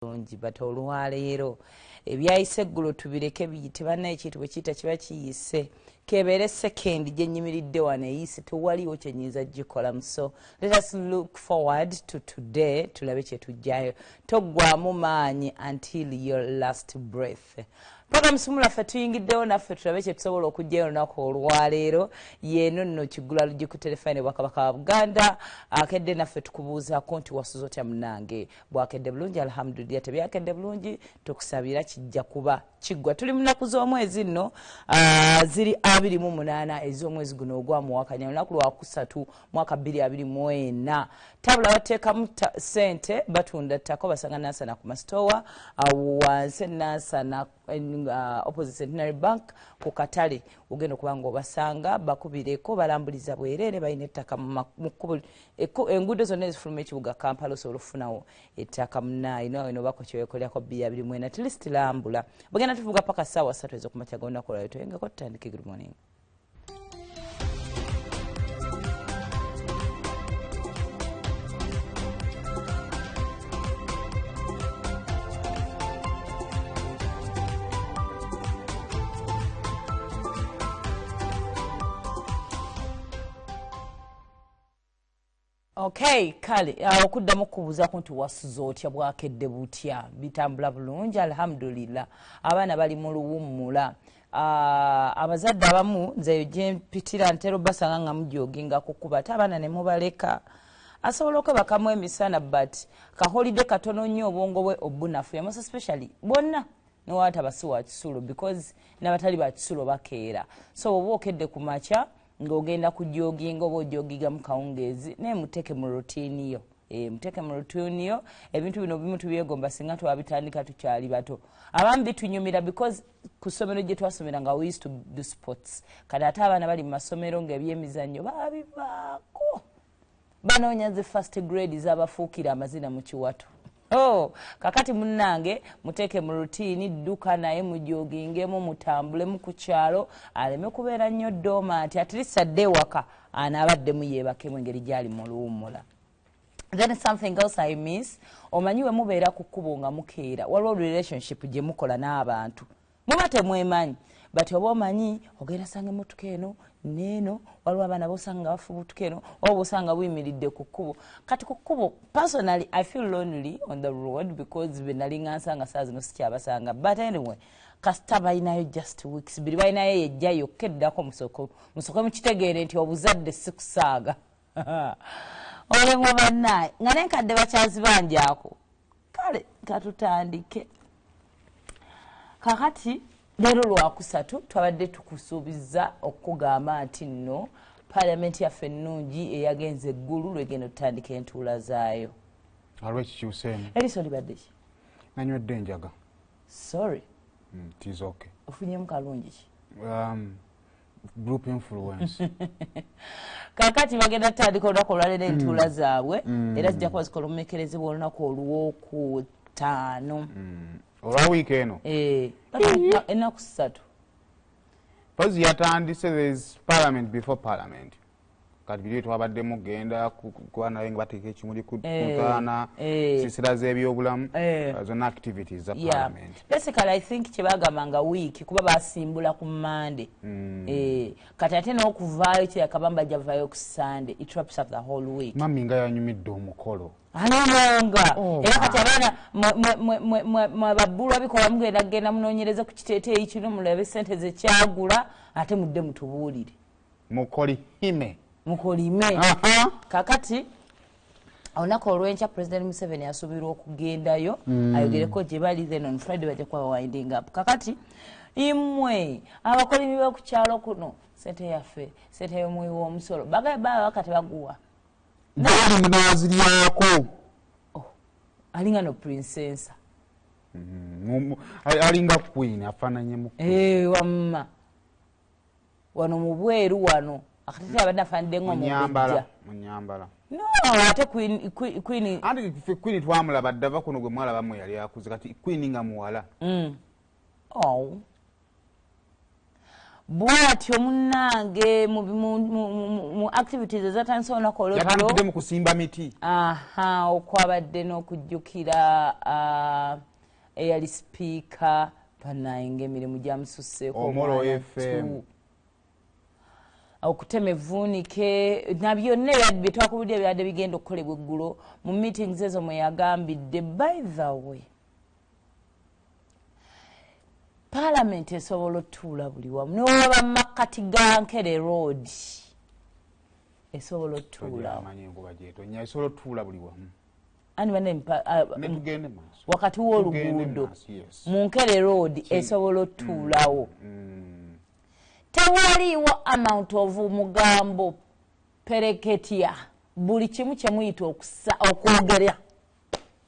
bulungi but olwaleero ebyayise Gulu tubireke biyite bannaye ekintu bwe kiyita kiba kiyise kebeere second gye nnyimiridde wano eyise tewaliwo kyenyiza gikolamu. So let us look forward to today tulabe kye tujjayo toggwamu maanyi until your last breath. Program simulaffe tuyingiddewo naffe tulabe kye tusobola okujjayo olunaku olwaleero yeeno nno Kigula Luggi ku telefone Bwakabaka wa Buganda akedde naffe tukubuuzaako nti wasuza otya munnange bwakedde bulungi alhamdulillah tebyakedde bulungi tukusabira kijja kuba kiggwa. Tuli mu nnaku z'omwezi nno ziri 28 ez'omwezi guno ogwamuwakanya olunaku lwa 3 mwaka 2024 tabula bateekamu ssente batunda ttako basanga nansana ku masitowa wansi nansana opposite Centenary Bank ku katale ogenda okuba ng'obasanga bakubireko balambuliza bwereere balina ettaka mu kkubo enguudo zonna ezifuluma ekibuga Kampala osobola okufunawo ettaka munaayi nawe nobako kyewekolerako 2024 at least lambula bwegenda tuvuga paka ssaawa 3 ez'okumakya g'olunaku olwaleero toyengako tutandike. Good morning. Okay, kale okuddamu kubuuzaako nti wasuza otya bwakedde butya bitambula bulungi alhamdulillah abaana bali mu luwummula. Abazadde abamu nze gye mpitira ntera basanga nga mujooginga kukuba ate abaana ne mubaleka asobola okwebakamu emisana but kaholide katono nnyo obwongo bwe obunafu most especially bonna newaata basiwa kisulo because n'abatali ba kisulo bakeera so oba okedde ku makya ng'ogenda ku joginga oba ojogiga mu kawungeezi naye muteeke mu routine yo muteeke mu routine yo ebintu bino bimu tubyegomba singa twabitandika tukyali bato abamu bitunyumira because ku ssomero gye twasomera nga we used to do sports kati ate abaana bali mu masomero ng'ebyemizannyo babivaako banoonya zi first grade z'abafuukira amazina mu kiwato. Kakati munnange muteeke mu routine dduka naye mujogingemu mutambulemu ku kyalo aleme kubeera nnyo dormant at least adde waka anaabaddemu yeebakemu engeri gyali mu luwummula. Then something else I miss omanyi we mubeera ku kkubo nga mukeera waliwo relationship gye mukola n'abantu muba temwemanyi but oba omanyi ogenda sanga emmotoka eno neeno waliwo abaana bosanga bafubutuka eno oba bosanga buyimiridde ku kkubo kati ku kkubo personally I feel lonely on the road because benalinga nsanga saa zino sikyabasanga but anyway kasita balinayo just weeks biri balinayo yejjayo keddako musoke mukitegeere nti obuzadde sikusaaga olemo bannaye nga nenkadde bakyazi banjako kale katutandike kakati leero lwakusatu twabadde tukusuubiza okugamba nti nno Parliament yaffe ennungi eyagenze Gulu lwegenda tutandika entuula zaayo. Alwekikyuseemu eriso libadde ki? Nanywedde enjaga. Sorry. It is okay. Ofunyemu kalungi ki? Group influence. Kakati bagenda tutandika olunaku olwaleero entuula zaabwe era zijja kuba zikola omumekerezebwa olunaku olw'okutaano. Olwa wiiki eno? Ennaku 3. Pozi yatandise there is parliament before parliament. Kati biri twabadde mugenda kuba naye nga bateeka ekimuli ku ntaana sisira z'ebyobulamu zonna activities za parliament. Basically I think kye bagambanga wiiki kuba basimbula ku Monday. Kati ate n'okuvaayo kirakabamba javaayo ku Sunday. It wraps up the whole week. Mami nga yanyumidde omukolo. Alonga era kati abaana mwababbulwa bikola mugenda kugenda munoonyereze ku kiteeteeyi kino mulabe ssente ze kyagula ate mudde mutubuulire mukolime kakati olunaku olw'enkya President Museveni asuubirwa okugendayo ayogereko gye bali then on Friday bajja kuba winding up kakati imwe abakolimi b'oku kyalo kuno ssente yaffe ssente y'omuwi w'omusolo baba wakati baguwa Dali mnaziryako. Alinga no princess. Alinga queen afananye mu. Wamma. Wano mubweru wano. Akati abadde afande ngo mubijja. Munyambala. No, ate queen. Andi queen twamulaba dava kuno gwe mwala bamwe yali akuze kati queen nga muwala. bwatyo munnange mu activities ezatandise olunaku olw'olwatandikidde mu kusimba miti okwabadde n'okujjukira eyali sipiika banaye ng'emirimu gyamususseeko Omolo okutema evvuunike na byonna bye twakubudde ebyadde bigenda okukolebwa eggulo mu meetings ezo mwe yagambidde. By the way, Parliament esobola otuula buli wamu newaba makkati ga Nkere Road esobola otuula wakati w'oluguudo mu Nkere Road esobola otuulawo. Tewaliiwo amount of mugambo pereketya buli kimu kye muyita okwogera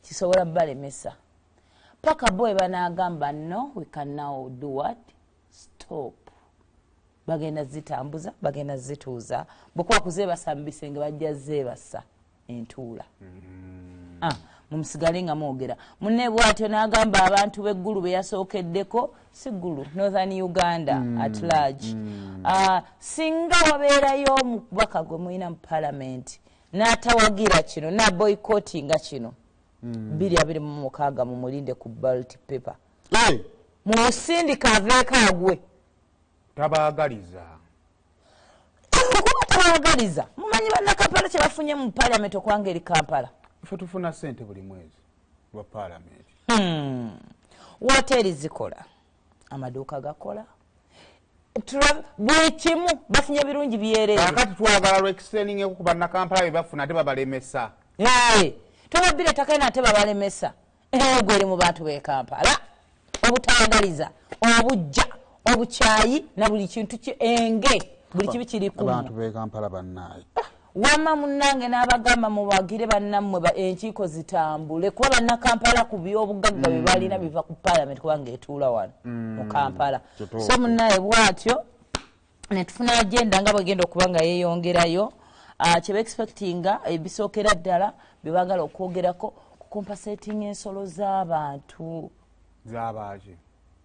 kisobola balemesa paka boy banagamba no we can now do what stop bagenda zitambuza bagenda zituuza bwekuba kuzeebasa mu bisenge bajja zeebasa entuula mumusigale nga mwogera munne bwatyo n'agamba abantu b'eggulu be yasookeddeko si Gulu Northern Uganda at large singa wabeerayo omubaka gwe mulina mu Parliament n'atawagira kino na boycottinga kino 2026 mumulinde ku ballot paper mumusindika aveeko agwe tabaagaliza kuba tabaagaliza mumanyi bannakampala kye bafunye mu Parliament okwanga eri Kampala ife tufuna ssente buli mwezi lwa Parliament. Woteri zikola amaduuka gakola buli kimu bafunye birungi byereere kakati twagala lwextending ku bannakampala bye bafuna ate babalemesa tobabire takayina ate babalemesa gweri mu bantu b'e Kampala obutangaliza obujja obukyayi na buli kintu enge buli kibi kiri ku abantu b'e Kampala bannaye wamma munnange n'abagamba mubagire bannammwe enkiiko zitambule kuba bannakampala ku by'obugagga bye balina biva ku Parliament kubanga etuula wano mu Kampala so munnaye bwatyo netufuna agenda nga bwegenda okuba nga yeeyongerayo kye expectinga ebisookera ddala bye baagala okwogerako ku compensating ensolo z'abantu z'abaaki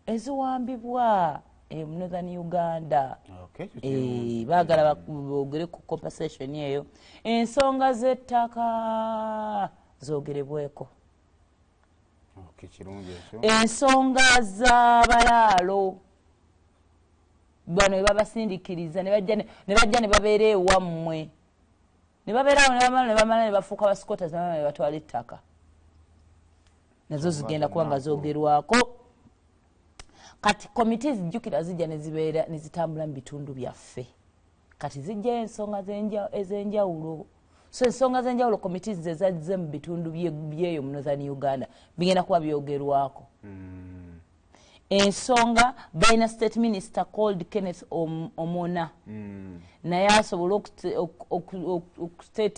eziwambibwa mu Northern Uganda baagala boogere ku compensation eyo ensonga z'ettaka zoogerebweko ensonga z'abalaalo bano babasindikiriza ne bajja ne babeera ewammwe ne babeerawo ne bamala ne bafuuka basikota ne batwala ettaka nazo zigenda kuba nga zoogerwako kati komite zijjukira zijja ne zitambula mu bitundu byaffe kati zijja ensonga ez'enjawulo so ensonga z'enjawulo komite ze zazze mu bitundu byeyo mu Northern Uganda bigenda kuba byogerwako ensonga balina state minister called Kenneth Omona naye asobola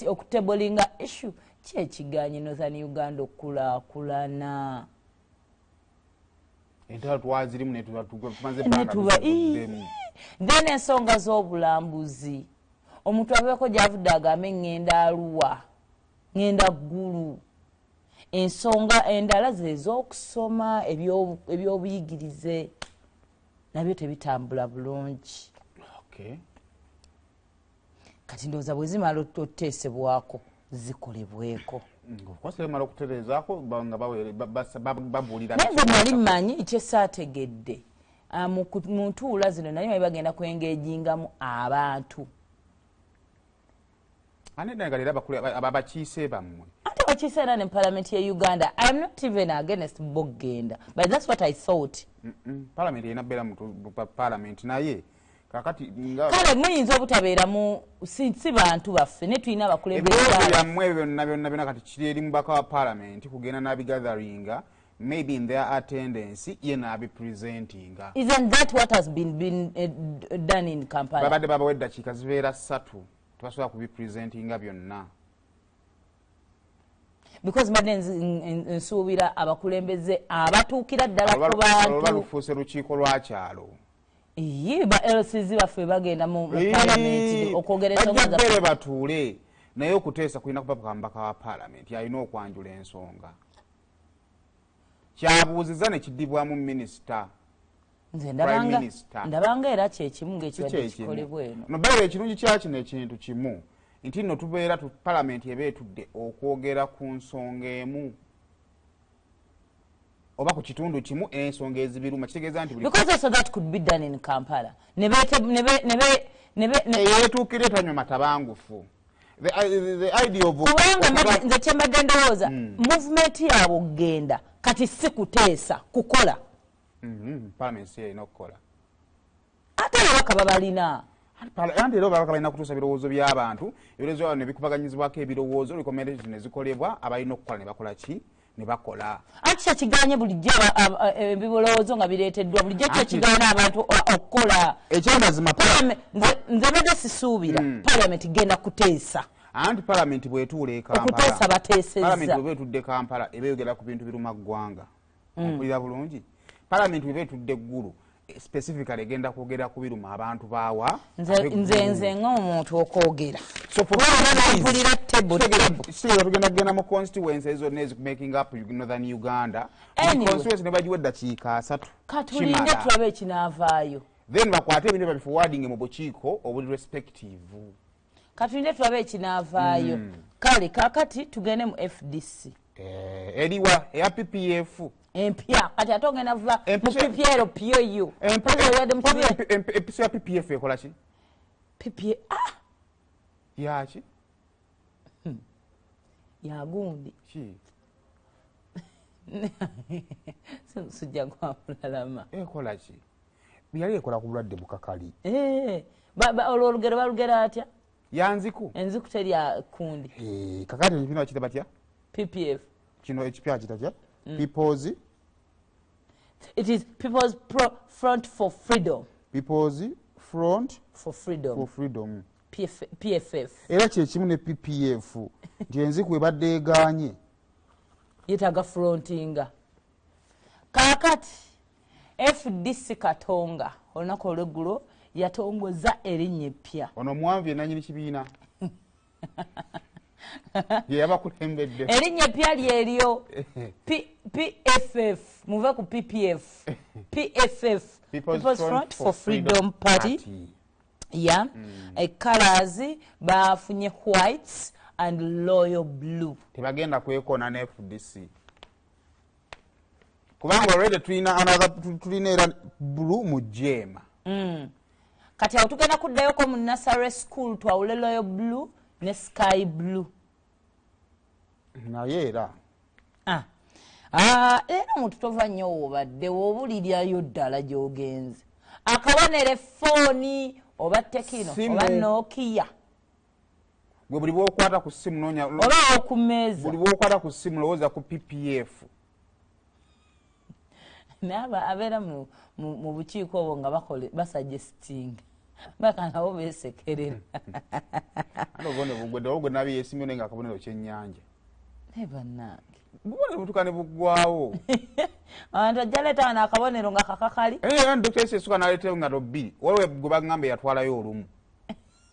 okutebolinga issue kyekiganye Northern Uganda okulaakulana then ensonga z'obulambuzi omuntu abeeko gy'avudde agambe ŋŋenda Arua ŋŋenda Gulu ensonga endala z'ez'okusoma eby'obuyigirize nabyo tebitambula bulungi kati ndowooza bwe zimala oteesebwako zikolebweko kwasemala okutereezaako nga babuulira naye nze nali mmanyi kyesaategedde mu ntuula zino naye bali bagenda kwengejingamu abantu anenagalera abakiise bammwe ate bakiise era ne Parliament ya Uganda. I am not even against bogenda but that's what I thought. Parliament erina beera mu Parliament naye kakati kale muyinza obutabeera mu si bantu baffe ne tulina abakulembeze byammwe byonna kati kiri eri mubaka wa Parliament kugenda n'abigatheringa maybe in their attendance yenna abipresentinga. Isn't that what has been done in Kampala? Babadde babawa eddakiika zibeera 3 tebasobola kubipresentinga byonna because mbadde nsuubira abakulembeze abatuukira ddala ku bantu olwa lufuuse lukiiko lwa kyalo ba LCZ baffe bagenda mu Parliament okwogera ensonga bajja batuule naye okuteesa kulina kuba mbaka wa Parliament alina okwanjula ensonga kyabuuziza ne kiddibwamu minisita nze prime minister ndabanga era kyekimu ng'ekibadde kikolebwa eno no bayo ekirungi kyakino ekintu kimu nti nno tubeera palamenti eba etudde okwogera ku nsonga emu oba ku kitundu kimu ensonga ezibiruma kitegeeza nti because also that could be done in Kampala yeetuukira etanywa matabangufu the idea of kubanga nze kyembadde ndowooza movement yaabwe okugenda kati si kuteesa kukola palamenti erina okukola ate ababaka babalina anti era obabaka balina kutuusa ebirowoozo by'abantu ebirowoozo byabo ne bikubaganyizibwako ebirowoozo recommendation ne zikolebwa abalina okukola ne bakola ki ne bakola anti kyekiganye bulijjo ebirowoozo nga bireeteddwa bulijjo kyekigaana abantu okukola ekyamazima nze badde sisuubira palamenti genda kuteesa anti palamenti bwetuula okuteesa bateesezza palamenti bweba etudde Kampala eba eyogera ku bintu biruma ggwanga mpulira bulungi palamenti bweba etudde Gulu specifically egenda kwogera ku biruma abantu baawa nze ng'omuntu okwogera tugenda kugenda mu constituency zonna making up northern Uganda constituency ne bagiwa eddakiika 3 katulinde tulabe ekinaavaayo then bakwate ebintu bya forwarding mu bukiiko obuli respective katulinde tulabe ekinaavaayo kale kakati tugende mu FDC eriwa eya PPF empya kati ate ogenda vuba mu PPR POU episo ya PPF ekola ki yaki yagundi ki sujja kwamulalama ekola ki yali ekola ku bulwadde bukakali olwo olugero balugera atya yanziku enziku terya kundi kakati ebino bakita batya PPF kino ekipya kitatya people's it is People's Front for Freedom. People's Front for Freedom. PFF. Era kyekimu ne PPF nti enziku ebadde eganye yetaga frontinga kakati FDC Katonga olunaku olw'eggulo yatongoza erinnya eppya ono mwanvu yenanyini kibiina yeyabakulembedde erinnya eppya lyeryo PFF muve ku PPF PFF People's Front for Freedom Party yeah colors bafunye whites and royal blue tebagenda kwekona ne FDC kubanga already tulina era blue mu jema kati awo tugenda kuddayoko mu nursery school twawule royal blue ne sky blue naye era era omuntu tova nnyo wobadde woobuliryayo ddala gy'ogenze akabonere fooni oba tekino oba nokia gwe buli bwokwata ku ssimu noonya oba okumeeza buli bwokwata ku ssimu lowooza ku PPF naye abeera mu bukiiko obwo nga basuggesting bakanawo beesekerera ogwo nabi yesimyo naye nga akabonero kyennyanja naye bannange bubone butukane buggwawo abantu ajja leetawo n'akabonero nga kakakali Dr. Sesuka n'aleetawo nga bbiri waliwo gwe bagambe yatwalayo olumu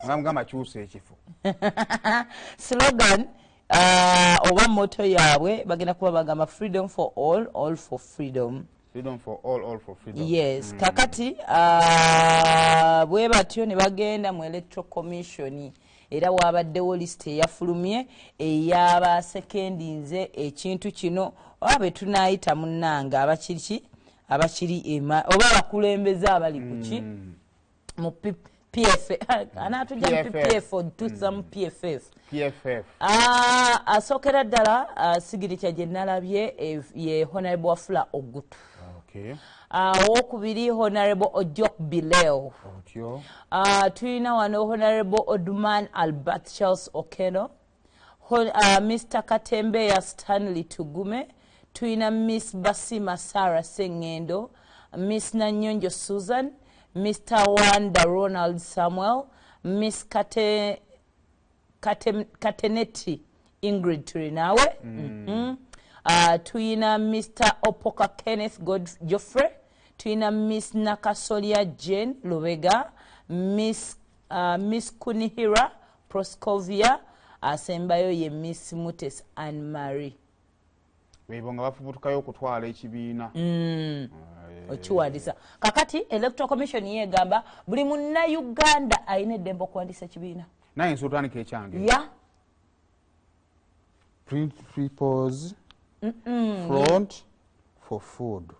ngamba kyusa ekifo slogan oba moto yaabwe bagenda kuba bagamba freedom for all for freedom. Freedom for all for freedom. Yes, kakati bwe batyo ne bagenda mu electoral commission era wabaddewo list eyafulumye ey'abasekendinze ekintu kino oba tunayita munnanga abakiri ema oba bakulembeza abali kuki mu PFF anatujja PPF otusamu PFF asookera ddala sigirita gye nalabye ye Honorable Wafula Ogutu. Owokubiri Honorable Ojok Bileo. Tulina wano Honorable Oduman Albert Charles Okeno, Mr. Katembeya Stanley Tugume, tulina Miss Basima Sarah Sengendo, Miss Nanyonjo Susan, Mr. Wanda Ronald Samuel, Miss Kateneti Ingrid Turinawe, tulina Mr. Opoka Kenneth Geoffrey, tulina Miss Nakasolia Jane Lubega, Miss Kunihira Proscovia, asembayo ye Miss Mutes Anne Marie. Webonga bafubutukayo okutwala ekibiina. okiwandisa kakati electoral commission yegamba buli munna Uganda ayina eddembe okuwandisa ekibiina naye nsotandika ekyange ya People's Front for Food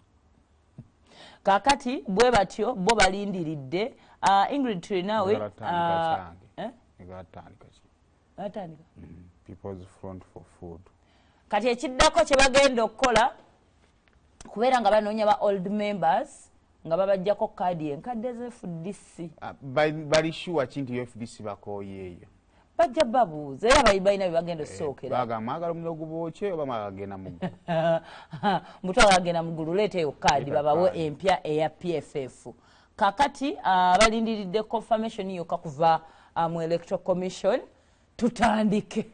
kakati bwe batyo bo balindiridde Ingrid Trinawe atandika People's Front for Food kati ekiddako kye bagenda okukola kubeera nga banoonya ba old members nga babajjako kaadi enkadde ze FDC bali sure kinti FDC bakooyeeyo bajja babuuza era balina bye bagenda okusookera bagamba mwagala omulogo bwokye oba mwagagenda mu Gulu mutwala agenda mu Gulu leeteyo kaadi babawe empya eya PFF kakati balindiridde confirmation yokka kuva mu electoral commission tutandike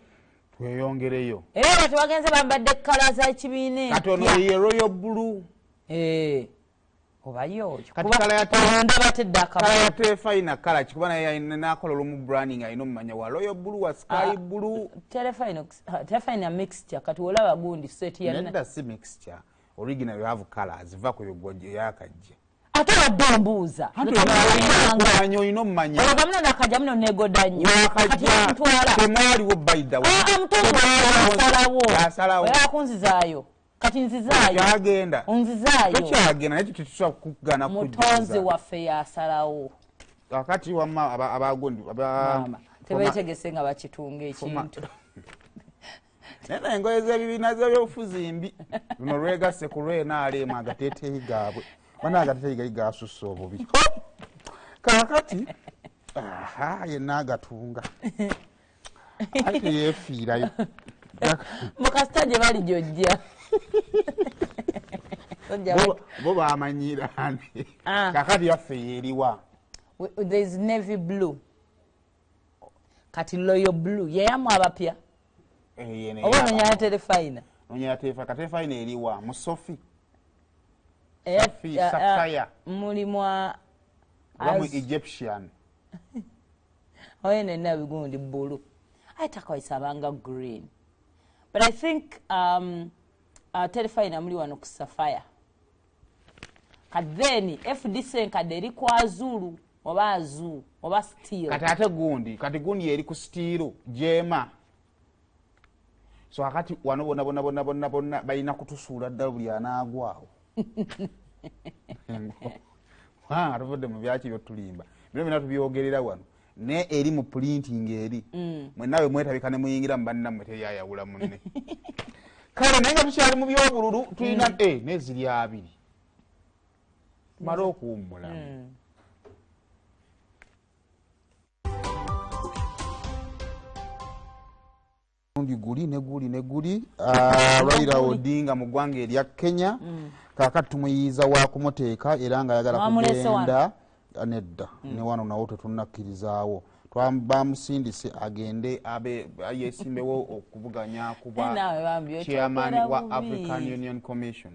tweyongereyo era tebagenze bambadde kala za kibiine katono ye royal blue oba yoyo ndaba tefayina kala kikuba naye nakola olumu branding ayina omumanya wa royal blue wa sky blue tefayina mixture kati olaba gundi set nedda si mixture original you have colors va ku yogoje yakajja ate wadde ombuuza manyo oyina omumanya ogamuna nakajja muno negoda nnyo temwaliwo baida yasalawo yakunzizaayo kati nzizaayo yagenda onzizaayo tokyagenda naye tutusobola kukugana mutonzi waffe yasalawo kakati wamma abagondi tebeetegese nga bakitunga ekintu naye engoye z'ebibiina z'ebyobufuzi mbi luno lwegasse ku lwenaalemu agateeteeyi gaabwe bana agateeteeyi gali gasussa obubi kakati yenna agatunga ate yeefiirayo mukasita gye bali gyojja bo bamanyira ane kakati yaffe yeeriwa there is navy blue kati loyo blue yeyamu abapya oba nonyala terefayina nonyala terefayina eriwa musofi sapphire mulimu mu Egyptian oyo nenna bigundi blue ayitakawaisabanga green but I think terefayina muli wano ku sapphire kati then FDC enkadde eri ku azulu oba azu oba steel kati gundi eri ku steel jema so akati wano bonna balina kutusuula ddala buli anaagwawo atuvudde mu byaki byotulimba bino bina tubyogerera wano ne eri mu printing eri mwennawe mwetabika ne muyingira mu bannammwe teryayawula munne kale naye nga tukyali mu byobululu tulina neziri abiri tumale okuwummulamu guli Raila Odinga mu ggwanga erya Kenya kakati tumuyiiza wa kumuteeka era nga ayagala kugenda nedda ne wano nawo tetunakkirizaawo bamusindise agende yeesimbewo okuvuganya kuba chairman wa African Union Commission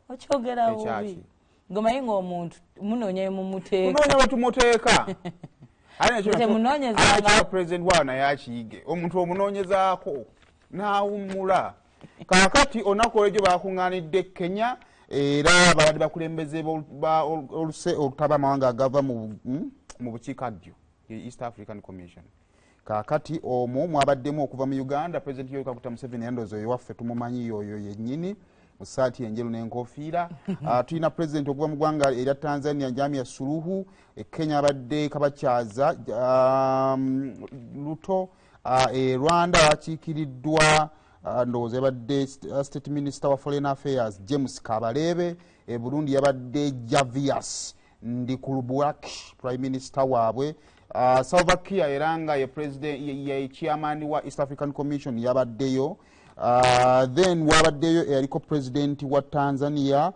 okyogera bubi ngomanyi ng'omuntu munoonya mumuteeka munoonya wetumuteeka ate president wawo naye akiyige omuntu omunoonyezaako n'awummula kakati olunaku olwegyo bakuŋŋaanidde Kenya era babadde bakulembeze olutaba amawanga agava mu bukiikaddyo East African Commission kakati omwo mwabaddemu okuva mu Uganda President Yoweri Kaguta Museveni yandozo oyo waffe tumumanyi oyo yennyini mu ssaati enjeru n'enkofiira tulina president okuva mu ggwanga erya Tanzania Jamia Suluhu Kenya abadde kabakyaza Ruto Rwanda wakiikiriddwa ndowooza yabadde state minister wa foreign affairs James Kabarebe Burundi yabadde Javius Ndikulubwaki prime minister waabwe Slovakia era nga ye president ye chairman wa East African Commission yabaddeyo then wabaddeyo eyaliko president wa Tanzania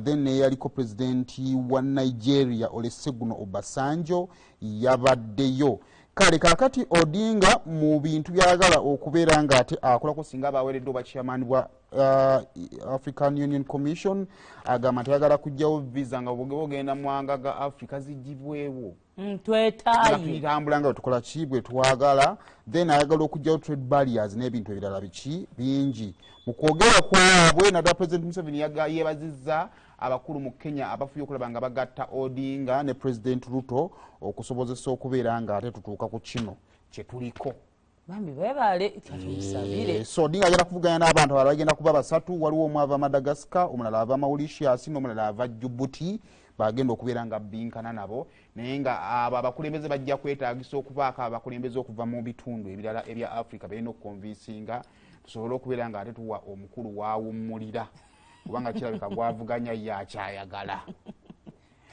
then eyaliko president wa Nigeria Olusegun Obasanjo yabaddeyo kale kakati Odinga mu bintu byagala okubeera nga ate akolako singa abaweereddwa ba chairman bwa African Union Commission agamba tayagala kujjawo visa nga bwogenda mu mawanga ga Africa zigibwewo twetambula nga tukola ki bwe twagala, then ayagala okujjawo trade barriers n'ebintu ebirala biki bingi. Mu kwogera kwabwe naddala President Museveni yeebazizza abakulu mu Kenya abafuye okulaba nga bagatta Odinga ne President Ruto okusobozesa okubeera nga ate tutuuka ku kino kye tuliko. Bambi bebale tatusabire. So Odinga agenda kuvuganya n'abantu abalala bagenda kuba basatu, waliwo omu ava Madagascar, omulala ava Mauritius n'omulala ava Djibouti, bagenda okubeera nga binkana nabo, naye nga abo abakulembeze bajja kwetaagisa okubaako abakulembeze okuva mu bitundu ebirala ebya Africa balina okukonvinsinga tusobole okubeera nga ate tuwa omukulu waawummulira kubanga kirabika gwavuganya yakyayagala.